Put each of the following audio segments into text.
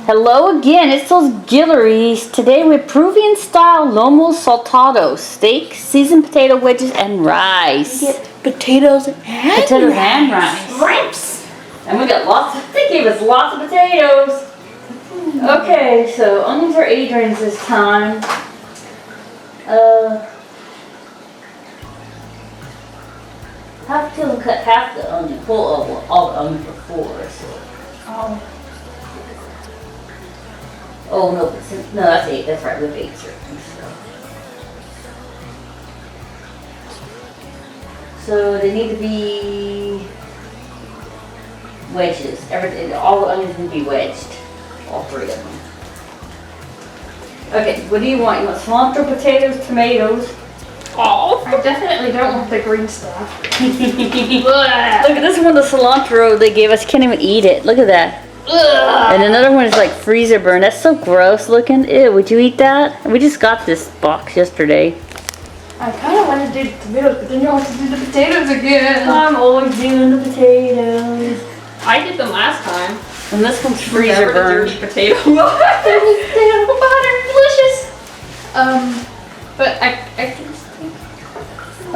Hello again, it's those Guillories. Today we have Peruvian style Lomo Saltado, steak, seasoned potato wedges, and rice. We get potatoes and rice. And we got lots of, they gave us lots of potatoes. Okay, so onions are Adrian's this time. Have to cut half the onion, full of all the onion before. So. Oh no, no, that's 8. That's right, we have 8 servings. So they need to be wedges. Everything, all the onions need to be wedged. All 3 of them. Okay, what do you want? You want cilantro, potatoes, tomatoes? Oh, I definitely don't want the green stuff. Look at this one, the cilantro they gave us. Can't even eat it. Look at that. Ugh. And another one is like freezer burn. That's so gross looking. Ew, would you eat that? We just got this box yesterday. I kind of want to do the tomatoes, but then you want to do the potatoes again. I'm always doing the potatoes. I did them last time. And this one's freezer burn. Potato. Potato butter, delicious. But I can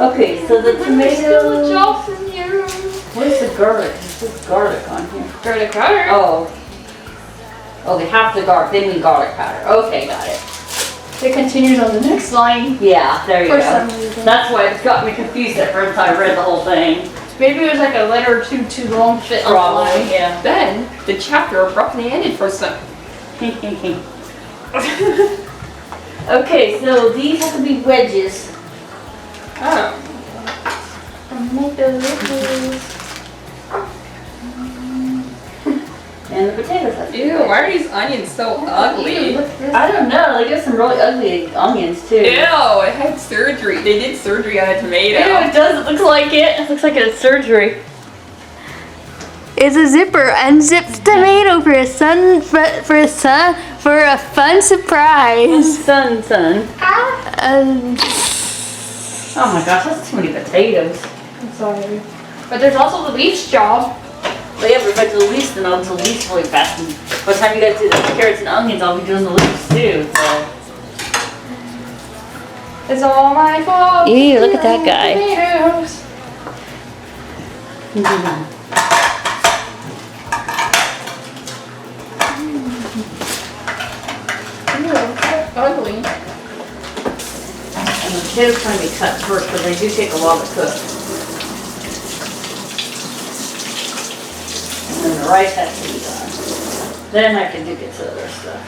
Okay, so the tomatoes. off in here. Where's the garlic? There's garlic on here. Garlic powder. Oh. Okay, half the garlic. They mean garlic powder. Okay, got it. It continues on the next line. Yeah, there you For go. some reason. That's why it got me confused at first. I read the whole thing. Maybe it was like a letter or two too long to fit on the Probably, line. yeah. Then the chapter abruptly ended for some. Okay, so these have to be wedges. Oh. And the potatoes have to be Ew, wedges. why are these onions so ugly? I don't know. They got some really ugly onions too. Ew, it had surgery. They did surgery on a tomato. Ew, it does. It looks like it. It looks like it's surgery. It's a zipper, unzipped tomato for a fun surprise. Son. Um, Oh my gosh, that's too many potatoes. I'm sorry. But there's also the leaf job. But yeah, we're back to the leaves and I'll do the leaves really fast. And by the time you guys do the carrots and onions, I'll be doing the leaves too. So. It's all my fault. Ew, look at that guy. Potatoes. Ew, that's so ugly. And the potatoes can be cut first, but they do take a while to cook. And then the rice has to be done. Then I can get to the other stuff.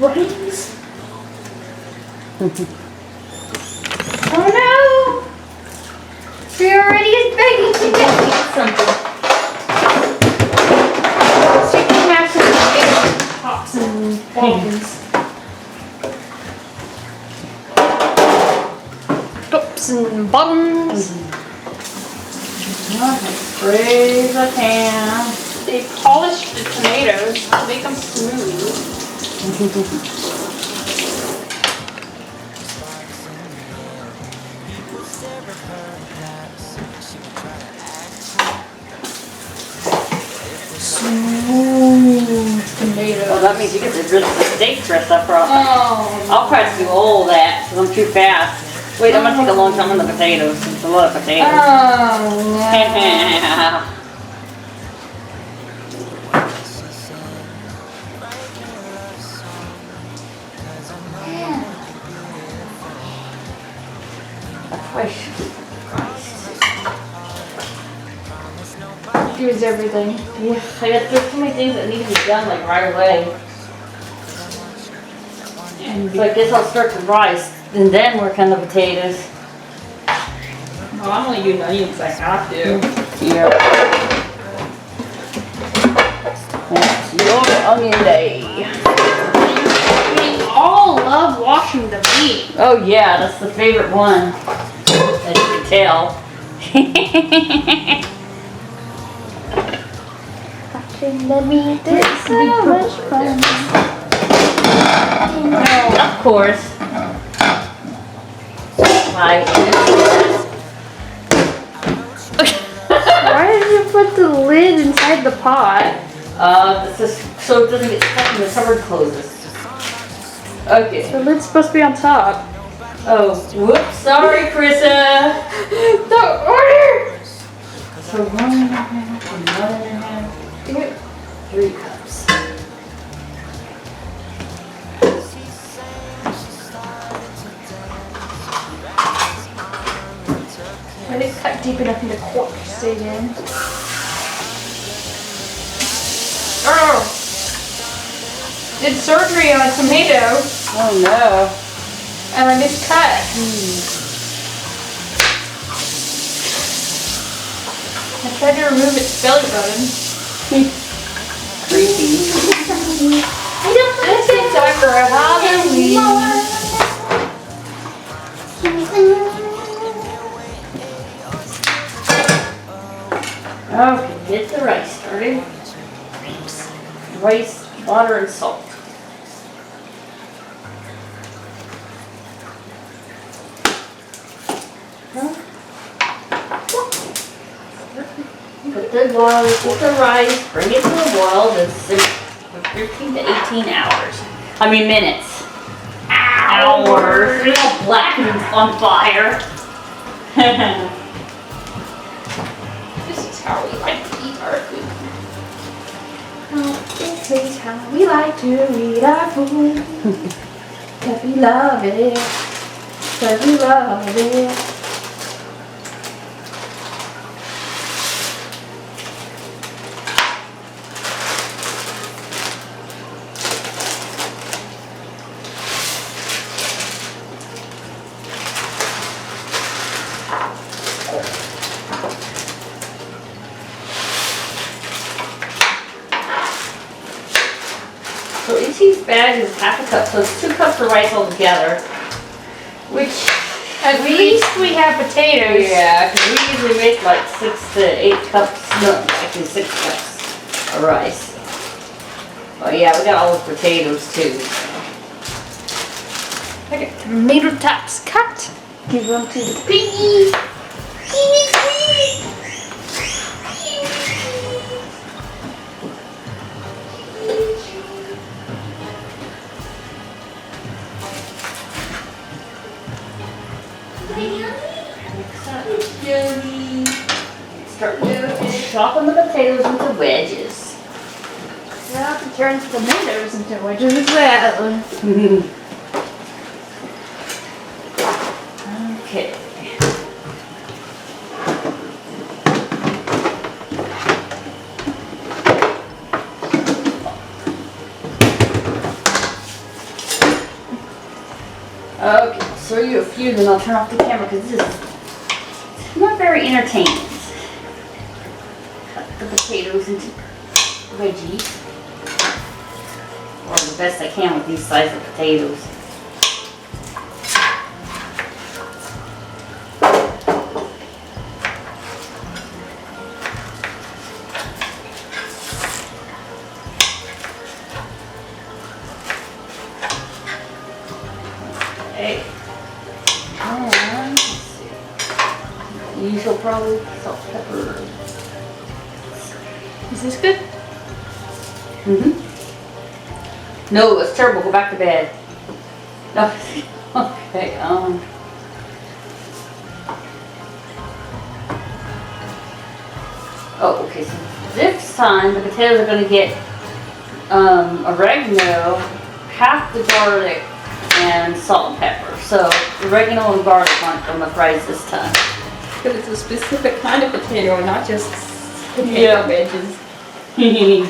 Rice. Oh no! She already is begging to get Something. She can have some potato pops and bones. Tops and bottoms. Spray the pan. They polished the tomatoes to make them smooth. Smooth tomatoes. Well, that means you get the steak dressed up right. Oh, I'll try to do all that because I'm too fast. Wait, I'm gonna take a long time on the potatoes. It's a lot of potatoes. no. Here's everything. Yeah, there's too many things that need to be done like right away. So I guess I'll start the rice and then work on the potatoes. Well, I'm only doing onions, I have to. Yeah. It's your onion day. We all love washing the meat. Oh yeah, that's the favorite one. As you can tell. the meat is so much fun. Of course. Right. Why did you put the lid inside the pot? This is so it doesn't get stuck when the cupboard closes. Okay. The lid's supposed to be on top. Oh, whoops, sorry, Krissa. The order! So 1.5, 3 cups. I didn't cut deep enough into cork to stay in. Oh! Did surgery on a tomato Oh no. and I miscut. I tried to remove its belly button. Creepy. This is time for a Halloween. Okay, get the rice started. Rice, water, and salt. Put the water, put the rice, bring it to a boil, then simmer for 15 to 18 hours. I mean minutes. Hours. It's all black and on fire. This is how we like to eat our food. This is how we like to eat our food. Cause we love it. Cause we love it. So each of these bags is half a cup, so it's 2 cups of rice altogether. Which, at least we have potatoes. Yeah, because we usually make like 6 to 8 cups, no, actually 6 cups of rice. Oh yeah, we got all the potatoes too. I got tomato tops cut. Give them to the piggy. Start chopping the potatoes into wedges. Now to turn tomatoes into wedges as well. Okay. Okay, I'll show you a few, then I'll turn off the camera because this is not very entertaining. Cut the potatoes into wedgies. Or the best I can with these size of potatoes. Okay. And let's see. Usual probably salt, pepper. Is this good? Mm-hmm. No, it's terrible. Go back to bed. No. Okay. Oh, okay. So this time the potatoes are going to get oregano, half the garlic, and salt and pepper. So oregano and garlic aren't on the fries this time. Because it's a specific kind of potato and not just potato wedges. And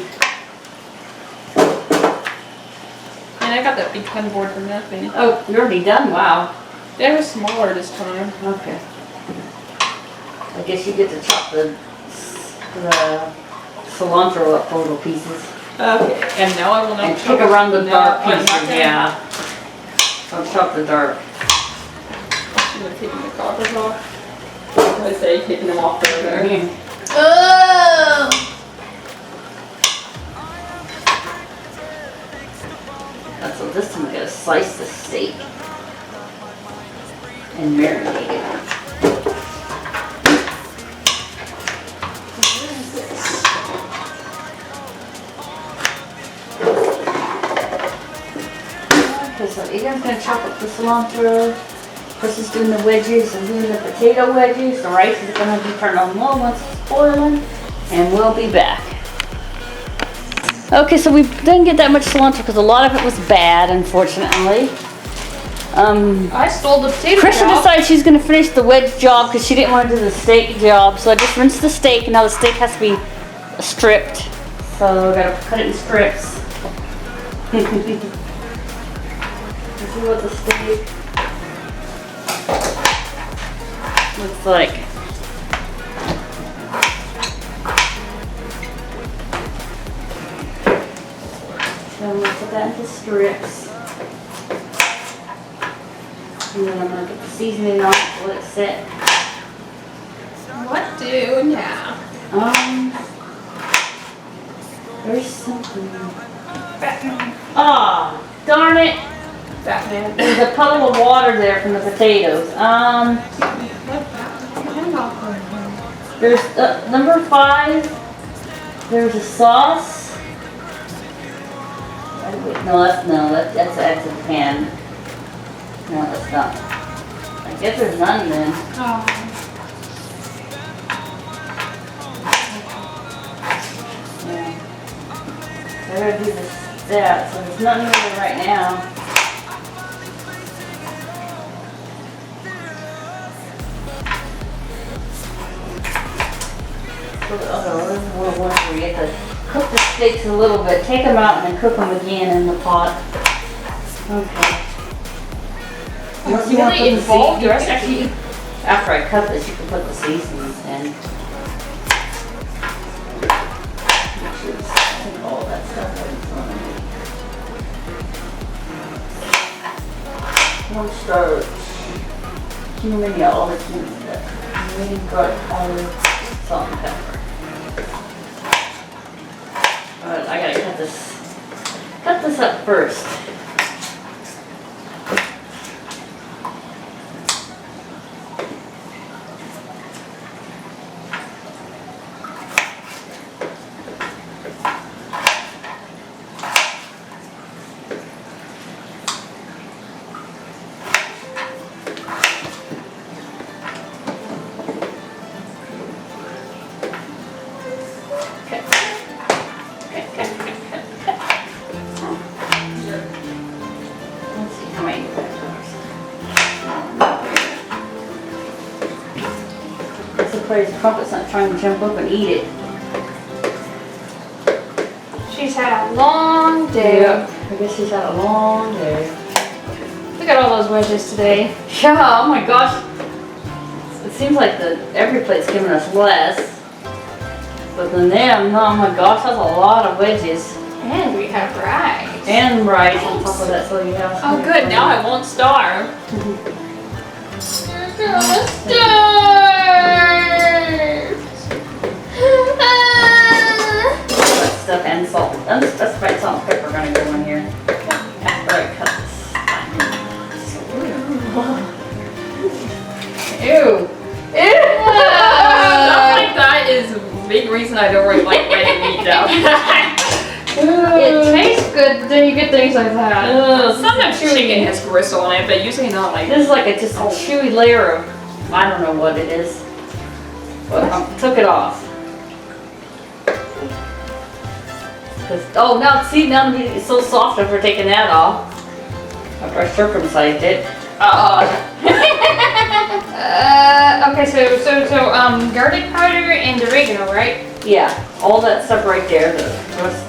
I got that big cutting board for nothing. Oh, you're already done? Wow. They were smaller this time. Okay. I guess you get to chop the cilantro up for little pieces. Okay, and now I will not And pick around the No, dark I'm not pieces, gonna- yeah. Don't chop the dark. I'm gonna take the coppers off. I say taking them off further. Oh! So this time I'm gonna slice the steak and marinate it. Okay, so Adrian's gonna chop up the cilantro. Chris is doing the wedges and doing the potato wedges. The rice is gonna be turned on low once it's boiling, and we'll be back. Okay, so we didn't get that much cilantro because a lot of it was bad, unfortunately. I stole the potato Kristen job. decided she's gonna finish the wedge job because she didn't want to do the steak job. So I just rinsed the steak, and now the steak has to be stripped. So we gotta cut it in strips. Let's see what the steak looks like. So I'm gonna put that into strips. And then I'm gonna get the seasoning on it, let it sit. What do now? There's something. Batman. Ah, darn it! Batman. There's a puddle of water there from the potatoes. There's number 5. There's a sauce. Wait, no, that's a pan. No, that's not. I guess there's none then. Oh. Yeah. So I gotta do this, that. So there's nothing in there right now. We have to cook the steaks a little bit, take them out, and then cook them again in the pot. Okay. Unless you want to put the involved? seasonings, actually, after I cut this, you can put the seasonings in. Actually, take all that stuff out in front of me. Cornstarch, cumin, yeah, all the cumin stuff. Cumin, garlic powder, salt and pepper. Alright, I gotta cut this up first. Let's see how many. I'm surprised Crumpet's not trying to jump up and eat it. She's had a long day. I guess she's had a long day. Look at all those wedges today. Yeah, oh my gosh. It seems like every plate's giving us less. But then them, oh my gosh, that's a lot of wedges. And we have rice. And rice on top of that, so you have. Oh good, now I won't starve. You're gonna starve. That stuff and salt. Unspecified salt and pepper are gonna go in here. After I cut this. Ew. Stuff like that is a big reason I don't really like letting meat down. It tastes good, but then you get things like that. Sometimes chicken has gristle on it, but usually not like. This is like just a chewy layer of, I don't know what it is. But I took it off. Oh, now see, now it's so soft after taking that off. After I circumcised it. Okay, so garlic powder and oregano, right? Yeah, all that stuff right there.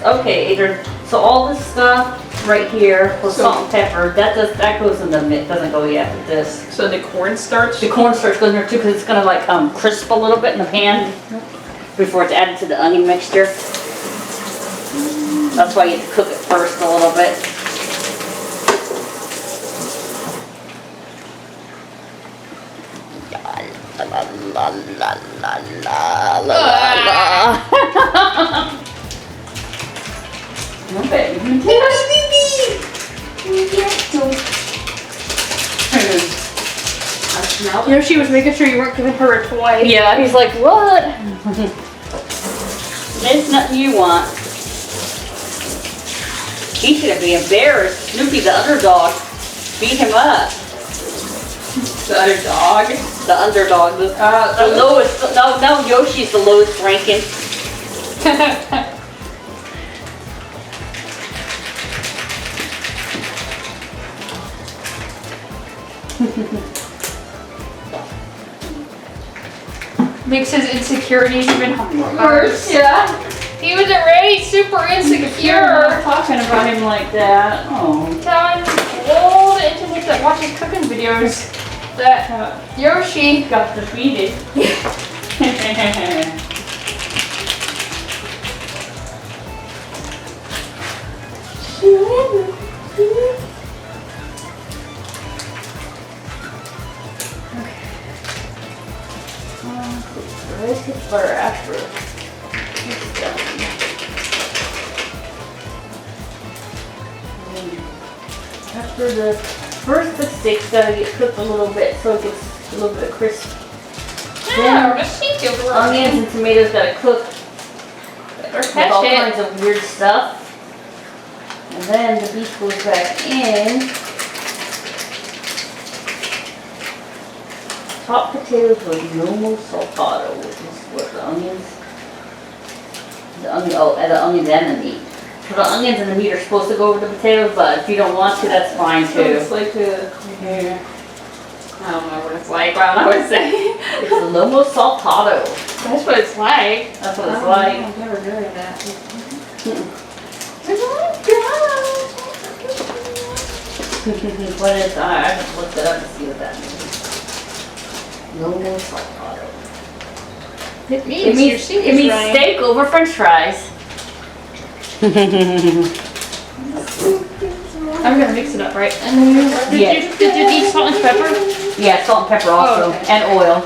Okay, Adrian. So all this stuff right here for salt and pepper, that goes in the mix. Doesn't go yet with this. So the cornstarch. The cornstarch goes in there too because it's gonna like crisp a little bit in the pan before it's added to the onion mixture. That's why you have to cook it first a little bit. La la la la la la la. Okay. You know, she was making sure you weren't giving her a toy. Yeah, he's like, what? It's nothing you want. He should be embarrassed. Snoopy, the underdog, beat him up. The underdog. The underdog. The lowest. No, Yoshi's the lowest ranking. Makes his insecurities even worse. Yeah. He was already super insecure. Talking about him like that. Oh. Telling all the internet that watches cooking videos that Yoshi Got defeated. Let's get butter after it's done. After the first the steak's gotta get cooked a little bit so it gets a little bit crisp. Yeah, the steak is Onions and tomatoes gotta cook with all kinds of weird stuff. And then the beef goes back in. Chopped potatoes with Lomo Saltado, which is what the onions, the onions and the meat. So the onions and the meat are supposed to go over the potatoes, but if you don't want to, that's fine So too. it's like a, I don't know what it's like, but I would say. It's the Lomo Saltado. That's what it's like. That's what it's like. I've never heard that. What is, I just looked it up to see what that means. Lomo Saltado. It means It means steak over French fries. I'm gonna mix it up, right? And then did you need salt and pepper? Yeah, salt and pepper also, okay. and oil.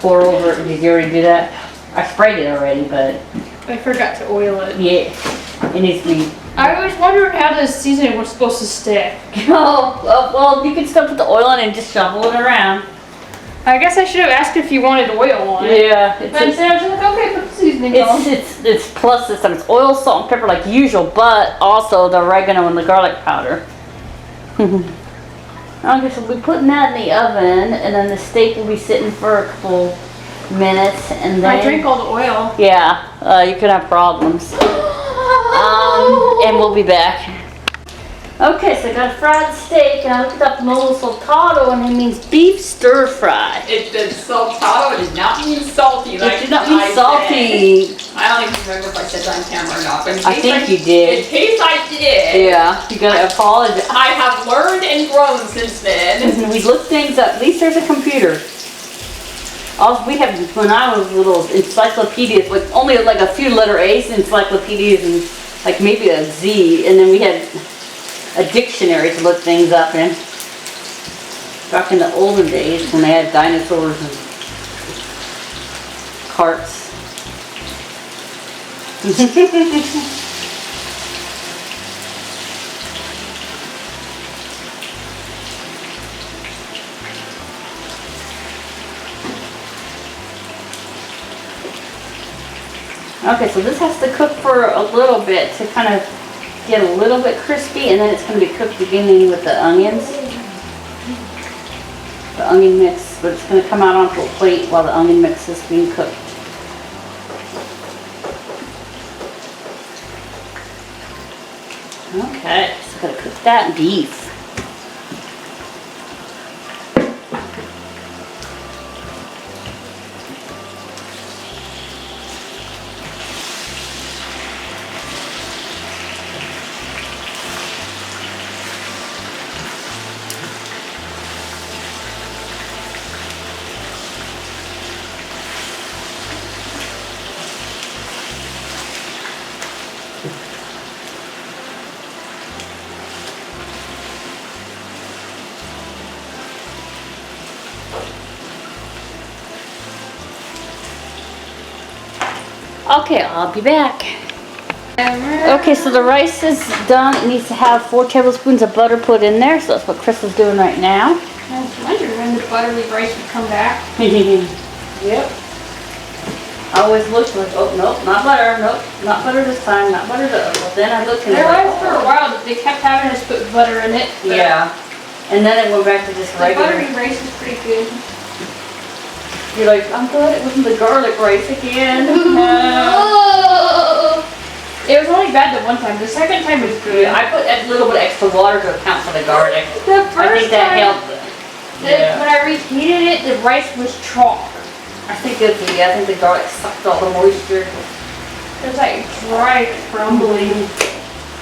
Pour over it. Did you already do that? I sprayed it already, but I forgot to oil it. yeah, it needs to be. I was wondering how the seasoning was supposed to stick. Oh, well, you can still put the oil in and just shovel it around. I guess I should have asked if you wanted oil on it. Yeah, But instead I was like, okay, put the seasoning on. it's plus this time. It's oil, salt, and pepper like usual, but also the oregano and the garlic powder. Okay, so we'll be putting that in the oven, and then the steak will be sitting for a couple minutes, and then I drank all the oil. yeah, you could have problems. And we'll be back. Okay, so I got a fried steak, and I looked up Lomo Saltado, and it means beef stir fry. It does saltado, it did not mean salty. It did not mean salty. I don't even remember if I said that on camera or not, but in I case think you did. In case I did. Yeah, you gotta apologize. I have learned and grown since then. We look things up. At least there's a computer. All we have, when I was little, encyclopedias with only like a few letter A's, encyclopedias, and like maybe a Z, and then we had a dictionary to look things up in. Back in the olden days when they had dinosaurs and carts. Okay, so this has to cook for a little bit to kind of get a little bit crispy, and then it's going to be cooked beginning with the onions. The onion mix, but it's going to come out onto a plate while the onion mix is being cooked. Okay, so gotta cook that beef. Okay, I'll be back. Okay, so the rice is done. It needs to have 4 tablespoons of butter put in there, so that's what Chris is doing right now. I was wondering when the buttery rice would come back. Yep. I always looked like, oh, nope, not butter, nope, not butter this time, not butter this. Well, then I looked and There I was for a while that they kept having us put butter in it. but yeah. And then it went back to just The buttery regular. rice is pretty good. You're like, I'm glad it wasn't the garlic rice again. Oh. It was only bad the one time. The second time was good. Yeah, I put a little bit extra water to account for the garlic. The I first think that time helped. when I reheated it, the rice was chalk. I think I think the garlic sucked all the moisture. It was like dry, crumbling,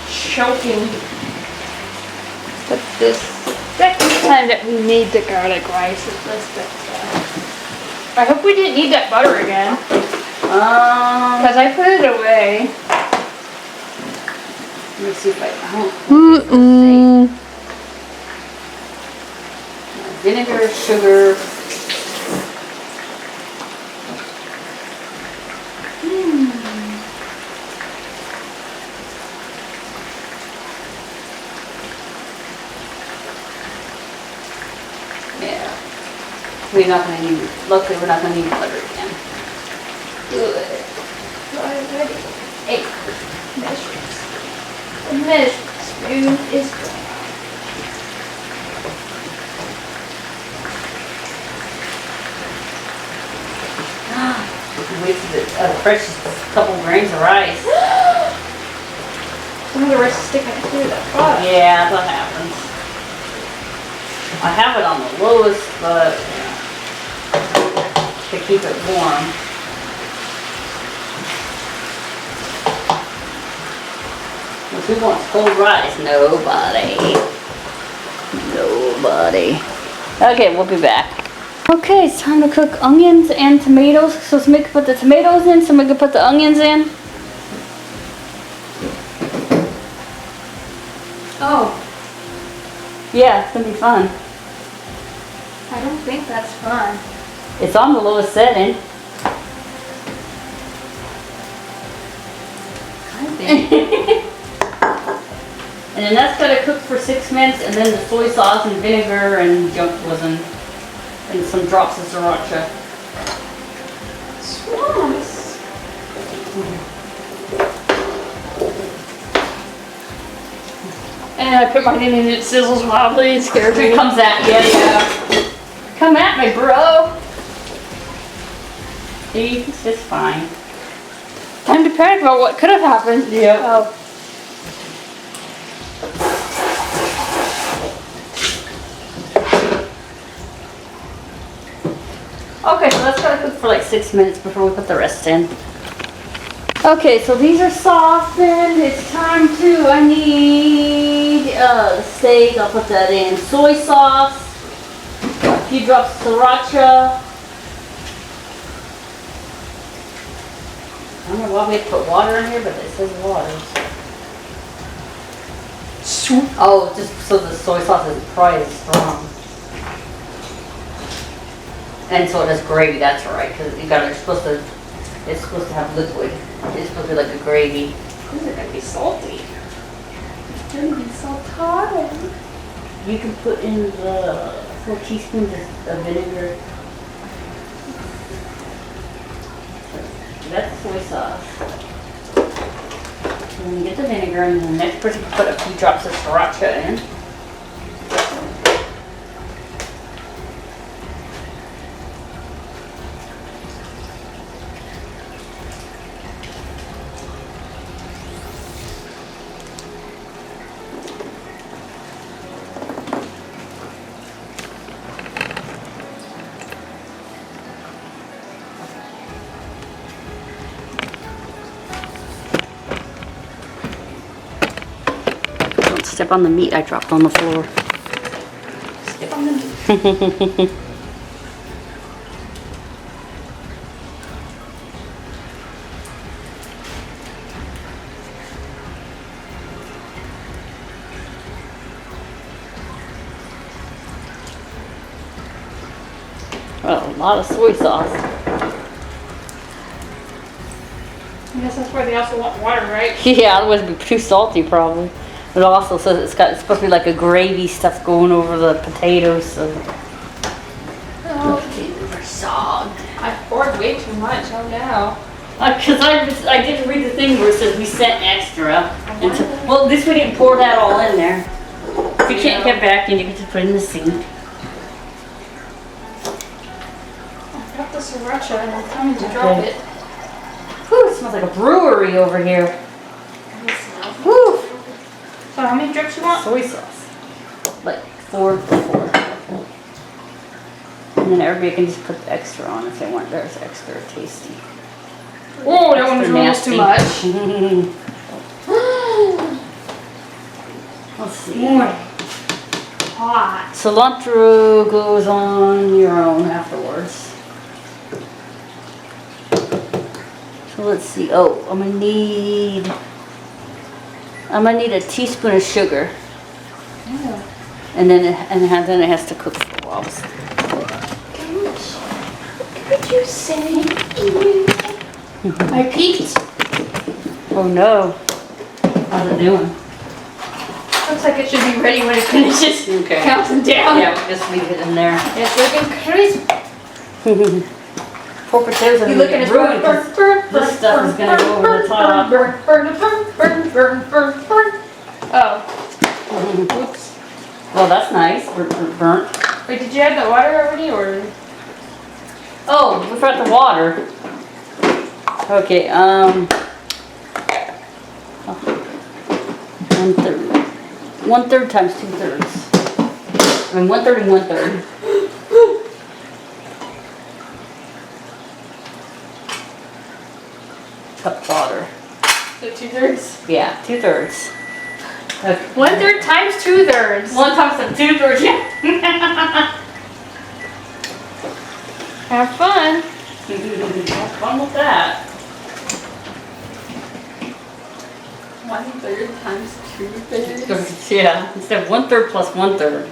choking. But this second time that we made the garlic rice, it was better. I hope we didn't need that butter again, because I put it away. Let me see if I vinegar, sugar. Yeah. We're not gonna need, luckily we're not gonna need butter again. Good. Already. 8 measurements. The measuring spoon is gone. Wait for the precious couple grains of rice. Some of the rice is sticking through that bottom. Yeah, that happens. I have it on the lowest, but to keep it warm. Well, who wants cold rice? Nobody. Nobody. Okay, we'll be back. Okay, it's time to cook onions and tomatoes. So Samika put the tomatoes in, Samika put the onions in. Oh, Yeah, it's gonna be fun. I don't think that's fun. It's on the lowest setting. I think. And then that's gotta cook for 6 minutes, and then the soy sauce and vinegar and junk was in, and some drops of sriracha. Swans. And I put mine in and it sizzles wildly. It scares Here me. it comes at you, yeah. Come at me, bro. See, it's just fine. Time to panic about what could have happened. Yep. Oh. Okay, so that's gotta cook for like 6 minutes before we put the rest in. Okay, so these are softened. It's time to, I need the steak. I'll put that in. Soy sauce, a few drops of sriracha. I don't know why we have to put water in here, but it says water. Oh, just so the soy sauce isn't quite as strong. And so it has gravy, that's right, because it's supposed to have liquid. It's supposed to be like a gravy. These are gonna be salty. They're gonna be saltado. You can put in the 4 teaspoons of vinegar. That's soy sauce. And then you get the vinegar, and the next person can put a few drops of sriracha in. Don't step on the meat I dropped on the floor. Step on the meat. Oh, a lot of soy sauce. I guess that's why they also want water, right? Yeah, otherwise it'd be too salty probably. But it also says it's supposed to be like a gravy stuff going over the potatoes. So. Oh, these are sogged. I poured way too much. Oh no. Because I didn't read the thing where it says we sent extra. And so, well, at least we didn't pour that all in there. If you can't get back in, you can just put it in the sink. I got the sriracha and I'm coming to drop it. Whew, it smells like a brewery over here. Whew. So how many drips you want? Soy sauce. Like 4. And then everybody can just put the extra on if they want theirs extra tasty. Oh, that one was almost too much. Let's see. More. Hot. Cilantro goes on your own afterwards. So let's see. Oh, I'm gonna need a teaspoon of sugar. Yeah. And then then it has to cook for a while. What did you say? I peeked. Oh no. How's it doing? Looks like it should be ready when it finishes. Okay. Counting down. Yeah, we'll just leave it in there. It's looking crisp. Poor potatoes are You gonna looking get at ruined 'cause this stuff is gonna go over the top. Burn. Oh. Oops. Well, that's nice. Burnt. Wait, did you add the water already or? Oh, we forgot the water. Okay, 1/3. 1/3 times 2/3. I mean 1/3 and 1/3. Cup water. So 2/3? Yeah, 2/3. Okay. 1/3 times 2/3. 1 times 2/3, yeah. Have fun. Have fun with that. 1/3 times 2/3. Yeah, instead of 1/3 plus 1/3.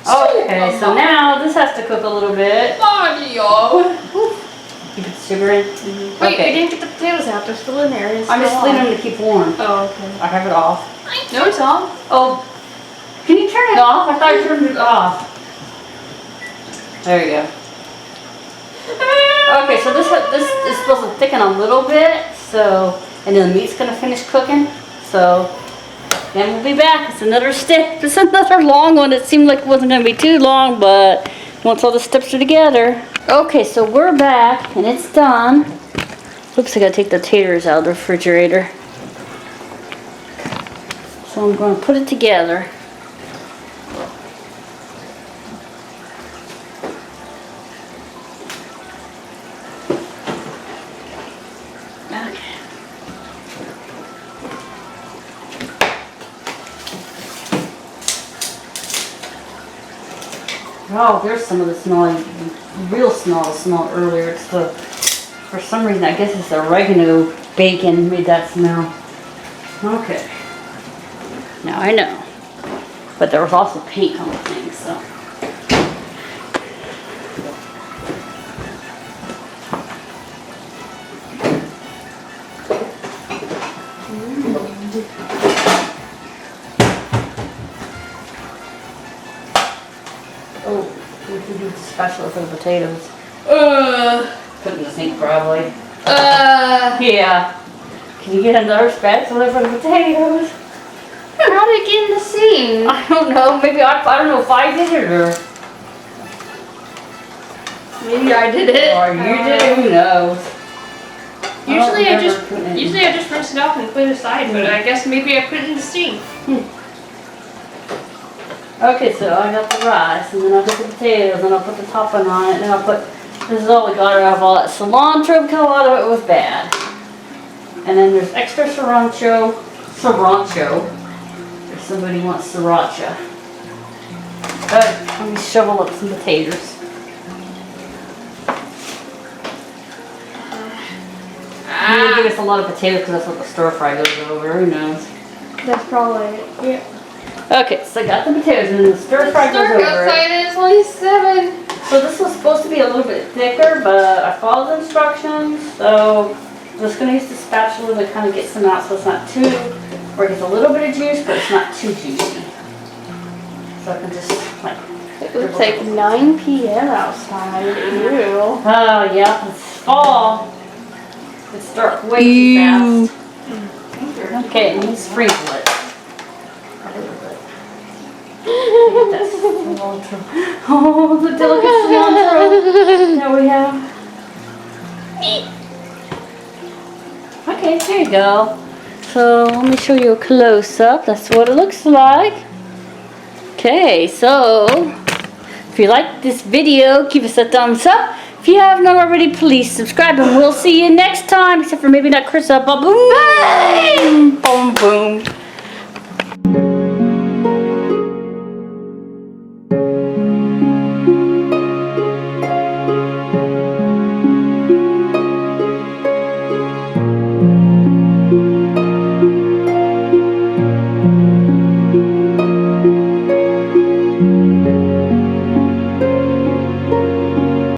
Okay, so now this has to cook a little bit. Mario! You put the sugar in? Wait, I Okay. didn't get the potatoes out. They're still in there. It's I'm just still leaving on. them to keep warm. Oh, okay. I have it off. No, it's on. Oh, can you turn it off? I thought you turned it off. There you go. Okay, so this is supposed to thicken a little bit, so, and then the meat's gonna finish cooking, so then we'll be back. It's another step. It's another long one. It seemed like it wasn't gonna be too long, but once all the steps are together. Okay, so we're back and it's done. Oops, I gotta take the taters out of the refrigerator. So I'm gonna put it together. Oh, there's some of the smell, real smell I smelled earlier. It's the, for some reason, I guess it's the oregano bacon made that smell. Okay. Now I know. But there was also paint on the thing, so. Oh, we could do special for the potatoes. Put in the sink probably. Yeah. Can you get another spatula for the potatoes? How did it get in the sink? I don't know. Maybe I don't know if I did it or Maybe I did it. or you did it. Who knows? Usually I just put it in. rinse it off and put it aside, but I guess maybe I put it in the sink. Okay, so I got the rice, and then I'll put the potatoes, and I'll put the topping on it, and then I'll put. This is all we got out of all that cilantro because a lot of it was bad. And then there's extra sriracha. If somebody wants sriracha. Let me shovel up some potatoes. You didn't give us a lot of potatoes because that's what the stir fry goes over. Who knows? That's probably it. Yeah. Okay, so I got the potatoes and the stir fry goes over it. outside is only 7. So this was supposed to be a little bit thicker, but I followed the instructions. So I'm just going to use the spatula to kind of get some out so it's not too, where it gets a little bit of juice, but it's not too juicy. So I can just like It's like 9 p.m. outside. Ew. Oh, yeah, it's fall. It's dark way too fast. Okay, and you sprinkle it. Look at that cilantro. Oh, the delicate cilantro. There we have. Okay, there you go. So let me show you a close-up. That's what it looks like. Okay, so if you like this video, give us a thumbs up. If you have not already, please subscribe, and we'll see you next time. Except for maybe not Chris up. Boom, boom, boom.